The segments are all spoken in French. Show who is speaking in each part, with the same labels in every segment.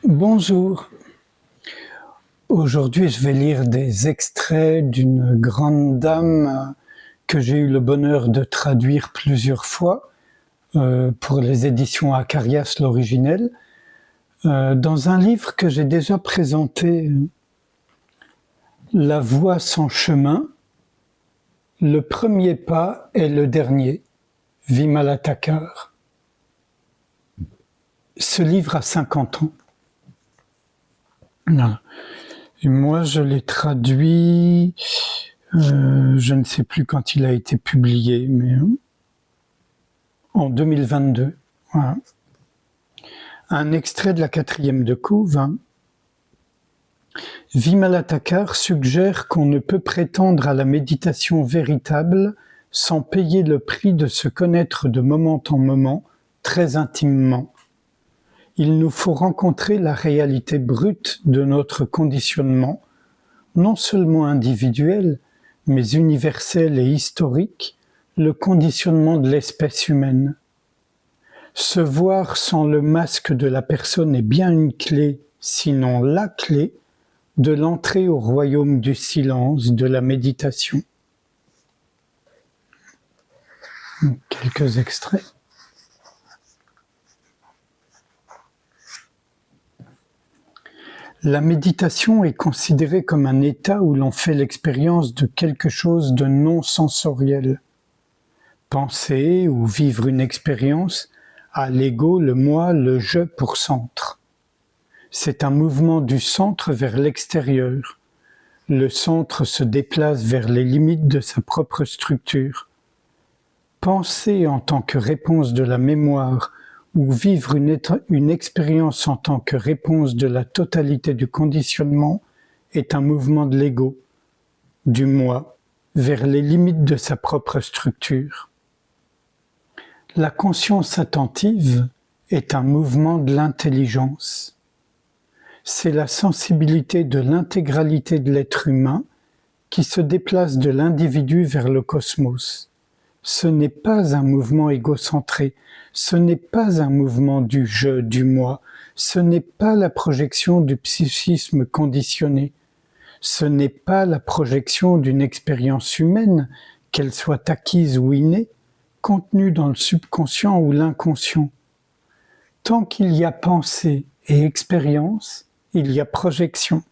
Speaker 1: Bonjour. Aujourd'hui, je vais lire des extraits d'une grande dame que j'ai eu le bonheur de traduire plusieurs fois pour les éditions Acarias, l'originel, dans un livre que j'ai déjà présenté, La voie sans chemin, le premier pas est le dernier, Vimala-Thakar. Ce livre a 50 ans. Voilà. Et moi, je l'ai traduit, je ne sais plus quand il a été publié, mais en 2022. Voilà. Un extrait de la 4e de couve. Vimala-Thakar suggère qu'on ne peut prétendre à la méditation véritable sans payer le prix de se connaître de moment en moment, très intimement. Il nous faut rencontrer la réalité brute de notre conditionnement, non seulement individuel, mais universel et historique, le conditionnement de l'espèce humaine. Se voir sans le masque de la personne est bien une clé, sinon la clé, de l'entrée au royaume du silence, de la méditation. Quelques extraits. La méditation est considérée comme un état où l'on fait l'expérience de quelque chose de non sensoriel. Penser ou vivre une expérience a l'ego, le moi, le je pour centre. C'est un mouvement du centre vers l'extérieur. Le centre se déplace vers les limites de sa propre structure. Penser en tant que réponse de la mémoire ou vivre une expérience en tant que réponse de la totalité du conditionnement est un mouvement de l'ego, du moi, vers les limites de sa propre structure. La conscience attentive est un mouvement de l'intelligence. C'est la sensibilité de l'intégralité de l'être humain qui se déplace de l'individu vers le cosmos. Ce n'est pas un mouvement égocentré, ce n'est pas un mouvement du je, du moi, ce n'est pas la projection du psychisme conditionné, ce n'est pas la projection d'une expérience humaine, qu'elle soit acquise ou innée, contenue dans le subconscient ou l'inconscient. Tant qu'il y a pensée et expérience, il y a projection.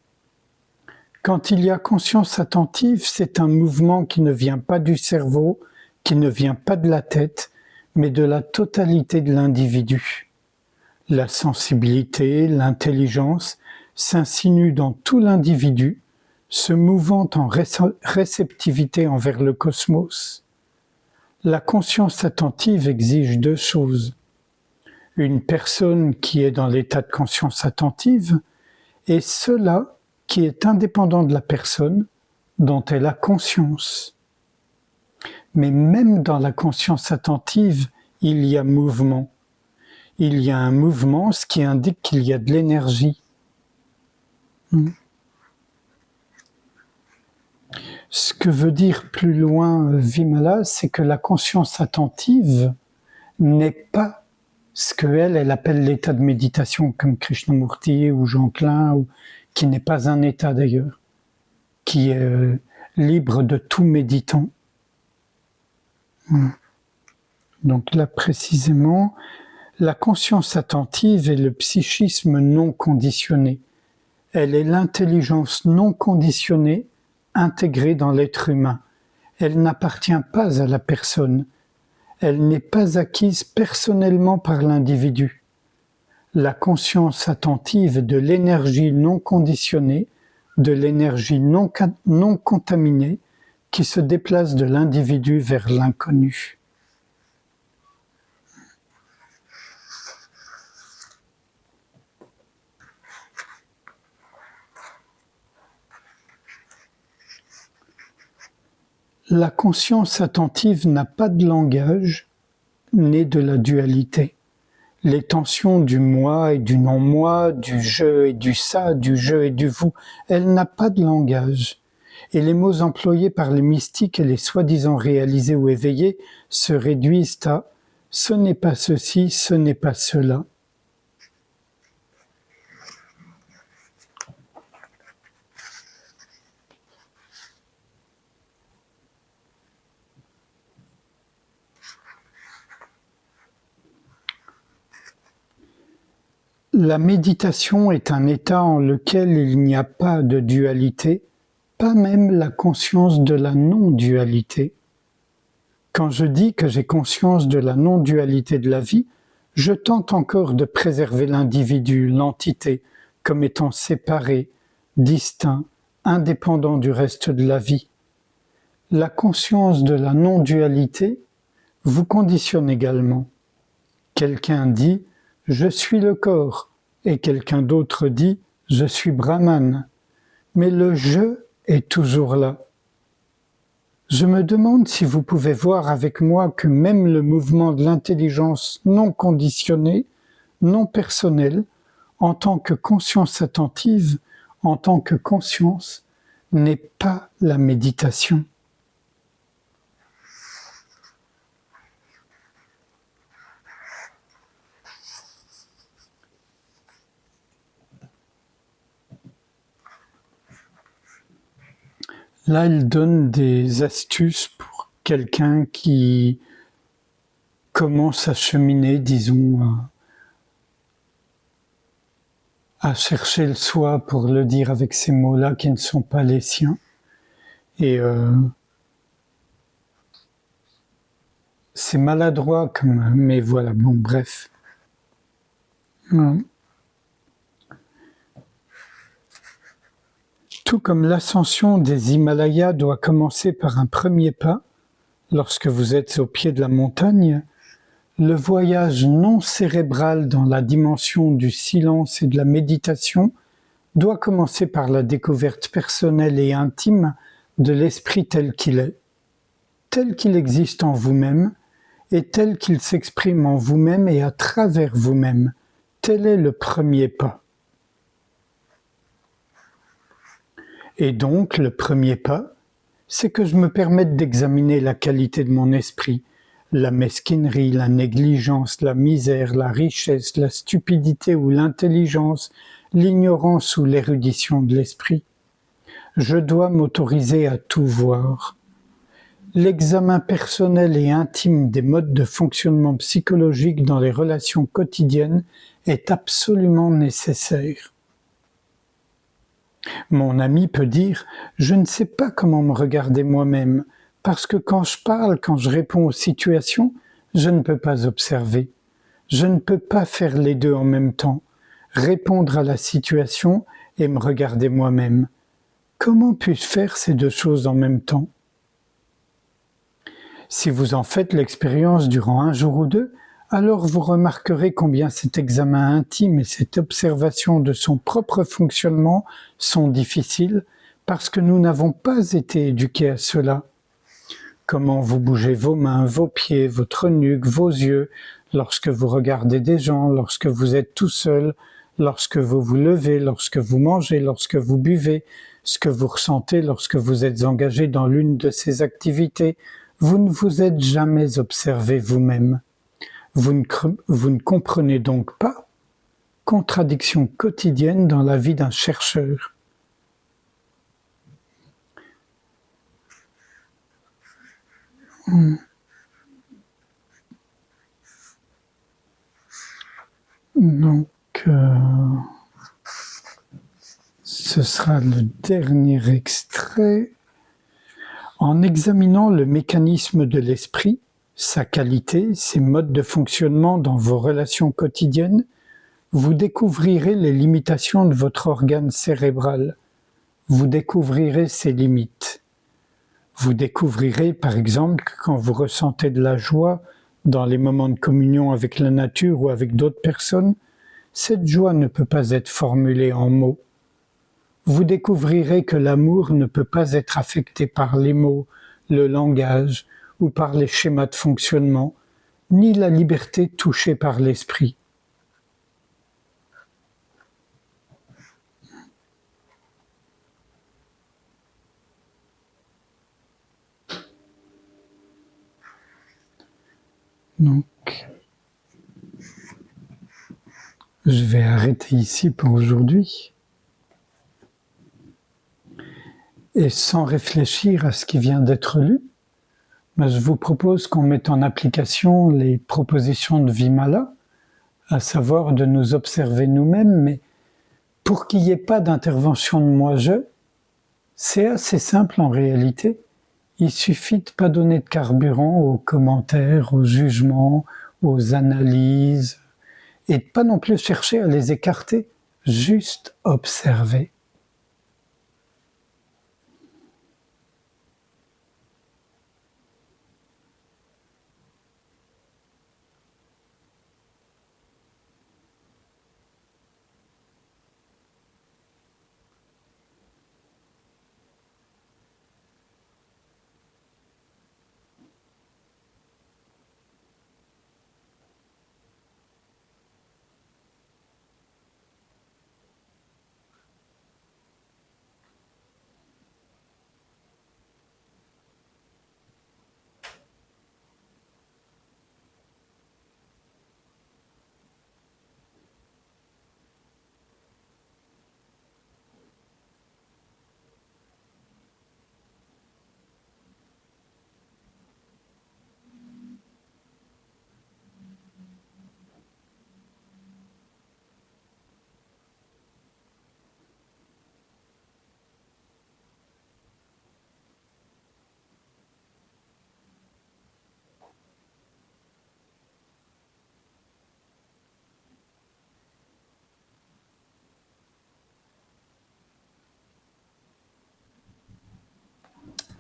Speaker 1: Quand il y a conscience attentive, c'est un mouvement qui ne vient pas du cerveau, qui ne vient pas de la tête, mais de la totalité de l'individu. La sensibilité, l'intelligence s'insinuent dans tout l'individu, se mouvant en réceptivité envers le cosmos. La conscience attentive exige deux choses. Une personne qui est dans l'état de conscience attentive et cela qui est indépendant de la personne dont elle a conscience. Mais même dans la conscience attentive, il y a mouvement. Il y a un mouvement, ce qui indique qu'il y a de l'énergie. Ce que veut dire plus loin Vimala, c'est que la conscience attentive n'est pas ce qu'elle appelle l'état de méditation, comme Krishnamurti ou Jean Klein, qui n'est pas un état d'ailleurs, qui est libre de tout méditant. Donc là précisément, la conscience attentive est le psychisme non conditionné. Elle est l'intelligence non conditionnée intégrée dans l'être humain. Elle n'appartient pas à la personne. Elle n'est pas acquise personnellement par l'individu. La conscience attentive est de l'énergie non conditionnée, de l'énergie non contaminée, qui se déplace de l'individu vers l'inconnu. La conscience attentive n'a pas de langage, né de la dualité. Les tensions du moi et du non-moi, du je et du ça, du je et du vous, elle n'a pas de langage. Et les mots employés par les mystiques et les soi-disant réalisés ou éveillés se réduisent à « ce n'est pas ceci, ce n'est pas cela ». La méditation est un état en lequel il n'y a pas de dualité, pas même la conscience de la non-dualité. Quand je dis que j'ai conscience de la non-dualité de la vie, je tente encore de préserver l'individu, l'entité, comme étant séparé, distinct, indépendant du reste de la vie. La conscience de la non-dualité vous conditionne également. Quelqu'un dit « je suis le corps » et quelqu'un d'autre dit « je suis Brahman ». Mais le « je » est toujours là. Je me demande si vous pouvez voir avec moi que même le mouvement de l'intelligence non conditionnée, non personnelle, en tant que conscience attentive, en tant que conscience, n'est pas la méditation. Là, il donne des astuces pour quelqu'un qui commence à cheminer, disons, à chercher le soi, pour le dire avec ces mots-là qui ne sont pas les siens. Et c'est maladroit, mais voilà, bon, bref. Tout comme l'ascension des Himalayas doit commencer par un premier pas, lorsque vous êtes au pied de la montagne, le voyage non cérébral dans la dimension du silence et de la méditation doit commencer par la découverte personnelle et intime de l'esprit tel qu'il existe en vous-même et tel qu'il s'exprime en vous-même et à travers vous-même. Tel est le premier pas. Et donc, le premier pas, c'est que je me permette d'examiner la qualité de mon esprit, la mesquinerie, la négligence, la misère, la richesse, la stupidité ou l'intelligence, l'ignorance ou l'érudition de l'esprit. Je dois m'autoriser à tout voir. L'examen personnel et intime des modes de fonctionnement psychologique dans les relations quotidiennes est absolument nécessaire. Mon ami peut dire « Je ne sais pas comment me regarder moi-même, parce que quand je parle, quand je réponds aux situations, je ne peux pas observer. Je ne peux pas faire les deux en même temps, répondre à la situation et me regarder moi-même. Comment puis-je faire ces deux choses en même temps ?» Si vous en faites l'expérience durant un jour ou deux, alors vous remarquerez combien cet examen intime et cette observation de son propre fonctionnement sont difficiles parce que nous n'avons pas été éduqués à cela. Comment vous bougez vos mains, vos pieds, votre nuque, vos yeux, lorsque vous regardez des gens, lorsque vous êtes tout seul, lorsque vous vous levez, lorsque vous mangez, lorsque vous buvez, ce que vous ressentez lorsque vous êtes engagé dans l'une de ces activités. Vous ne vous êtes jamais observé vous-même. Vous ne comprenez donc pas contradiction quotidienne dans la vie d'un chercheur. Donc, ce sera le dernier extrait. En examinant le mécanisme de l'esprit, sa qualité, ses modes de fonctionnement dans vos relations quotidiennes, vous découvrirez les limitations de votre organe cérébral. Vous découvrirez ses limites. Vous découvrirez, par exemple, que quand vous ressentez de la joie dans les moments de communion avec la nature ou avec d'autres personnes, cette joie ne peut pas être formulée en mots. Vous découvrirez que l'amour ne peut pas être affecté par les mots, le langage ou par les schémas de fonctionnement, ni la liberté touchée par l'esprit. Donc, je vais arrêter ici pour aujourd'hui. Et sans réfléchir à ce qui vient d'être lu, je vous propose qu'on mette en application les propositions de Vimala à savoir de nous observer nous-mêmes, mais pour qu'il n'y ait pas d'intervention de moi-je, c'est assez simple en réalité. Il suffit de pas donner de carburant aux commentaires, aux jugements, aux analyses, et de pas non plus chercher à les écarter, juste observer.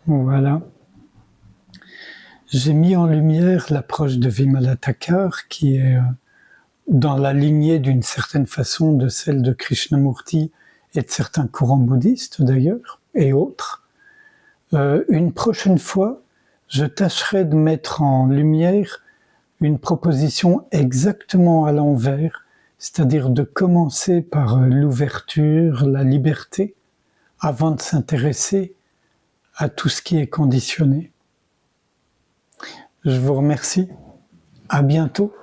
Speaker 1: Voilà. J'ai mis en lumière l'approche de Vimalatthakar qui est dans la lignée d'une certaine façon de celle de Krishnamurti et de certains courants bouddhistes d'ailleurs, et autres. Une prochaine fois, je tâcherai de mettre en lumière une proposition exactement à l'envers, c'est-à-dire de commencer par l'ouverture, la liberté, avant de s'intéresser à tout ce qui est conditionné. Je vous remercie. À bientôt.